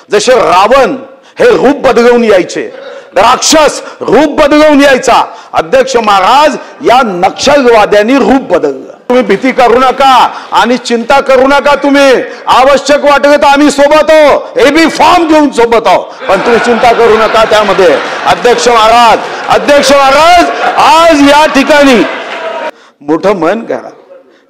जसे रावण हे रूप बदलवून यायचे, राक्षस रूप बदलवून यायचा, अध्यक्ष महाराज या नक्षलवाद्यांनी रूप बदललं। तुम्ही भीती करू नका आणि चिंता करू नका, तुम्ही आवश्यक वाटलं तर आम्ही सोबत आहोत, एबी फॉर्म घेऊन सोबत आहोत, पण तुम्ही चिंता करू नका त्यामध्ये। अध्यक्ष महाराज आज या ठिकाणी मोठं मन करा,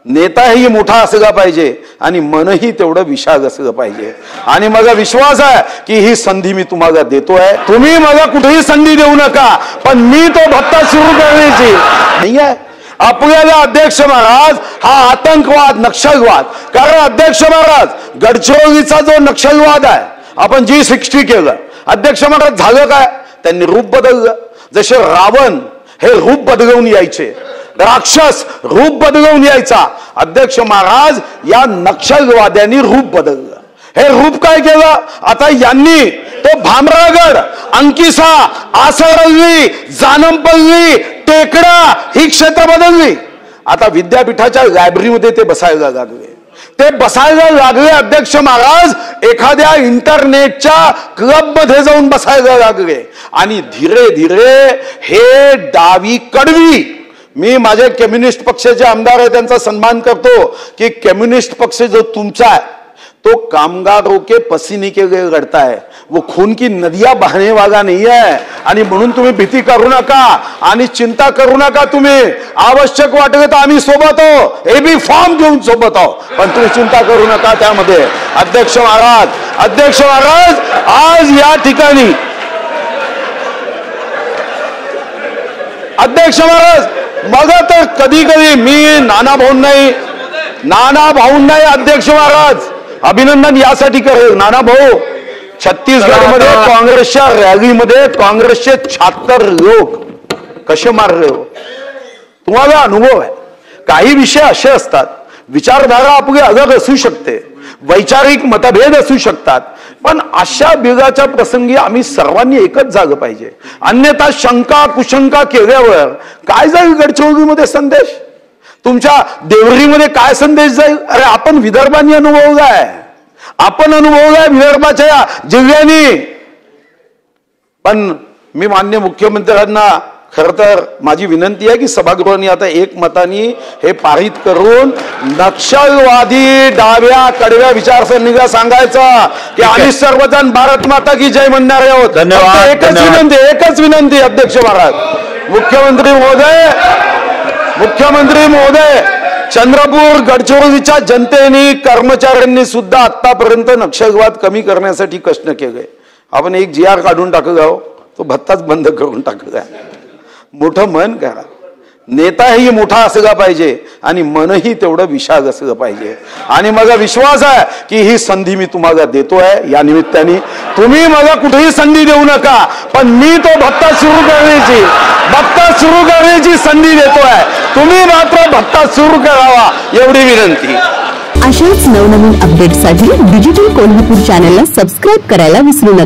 नेताही मोठा असला पाहिजे आणि मनही तेवढं विशाल असलं पाहिजे। आणि मला विश्वास आहे की ही संधी मी तुम्हाला देतोय, तुम्ही मला कुठेही संधी देऊ नका, पण मी तो भत्ता सुरू करण्याची नाही आहे आपल्याला। अध्यक्ष महाराज हा आतंकवाद नक्षलवाद, कारण अध्यक्ष महाराज गडचिरोलीचा जो नक्षलवाद आहे आपण G60 केलं, अध्यक्ष महाराज झालं काय, त्यांनी रूप बदललं। जसे रावण हे रूप बदलवून यायचे, राक्षस रूप बदलवून यायचा, अध्यक्ष महाराज या नक्षलवाद्यांनी रूप बदललं। हे रूप काय केलं, आता यांनी तो भामरागड, अंकिसा, आसरल्ली, जानमपल्ली, टेकडा ही क्षेत्र बदलली। आता विद्यापीठाच्या लायब्ररीमध्ये ते बसायला लागले, अध्यक्ष महाराज एखाद्या इंटरनेटच्या क्लब मध्ये जाऊन बसायला लागले। आणि धीरे धीरे हे डावी कडवी, मी माझे कम्युनिस्ट पक्षाचे आमदार आहे त्यांचा सन्मान करतो की कम्युनिस्ट पक्ष जो तुमचा आहे तो कामगारों के पसीने के लिए लड़ता है, वो खून की नदियां बहाने वाला नहीं है। आणि म्हणून तुम्ही भीती करू नका आणि चिंता करू नका, तुम्ही आवश्यक वाटलं तर आम्ही सोबत आहोत, एबी फॉर्म घेऊन सोबत आहोत, पण तुम्ही चिंता करू नका त्यामध्ये। अध्यक्ष महाराज आज या ठिकाणी अध्यक्ष महाराज मग तर कधी मी नाना भाऊंना अध्यक्ष महाराज अभिनंदन यासाठी करेल। नाना भाऊ छत्तीसगड मध्ये काँग्रेसच्या रॅलीमध्ये काँग्रेसचे 76 लोक कसे मारले हो, तुम्हाला अनुभव आहे। काही विषय असे असतात, विचारधारा आपली अलग असू शकते, वैचारिक मतभेद असू शकतात, पण अशा बिघाच्या प्रसंगी आम्ही सर्वांनी एकच झालं पाहिजे, अन्यथा शंका कुशंका केल्यावर काय जाईल गडचिरोलीमध्ये संदेश, तुमच्या देवरीमध्ये काय संदेश जाईल। अरे आपण विदर्भाने अनुभवलाय, विदर्भाच्या जिल्ह्यांनी। पण मी माननीय मुख्यमंत्र्यांना खर तर माझी विनंती आहे की सभागृहाने आता एकमताने हे पारित करून नक्षलवादी डाव्या कडव्या विचारसरणीला सांगायचं की आम्ही सर्वजण भारत माता की जय म्हणणारे आहोत। धन्यवाद। एकच विनंती अध्यक्ष महाराज, मुख्यमंत्री महोदय चंद्रपूर गडचिरोलीच्या जनतेने कर्मचाऱ्यांनी सुद्धा आतापर्यंत नक्षलवाद कमी करण्यासाठी कष्ट केले। आपण एक GR काढून टाकला, तो भत्ताच बंद करून टाकला। मोठं मन करा, नेताही मोठा असला पाहिजे आणि मनही तेवढं विशाल असलं पाहिजे। आणि मला विश्वास आहे की ही संधी मी तुम्हाला देतोय, या निमित्ताने तुम्ही मला कुठेही संधी देऊ नका, पण मी तो भत्ता सुरू करण्याची संधी देतोय, तुम्ही मात्र भत्ता सुरू करावा एवढी विनंती। अशाच नवनवीन अपडेटसाठी डिजिटल कोल्हापूर चॅनलला सबस्क्राइब करायला विसरू नका।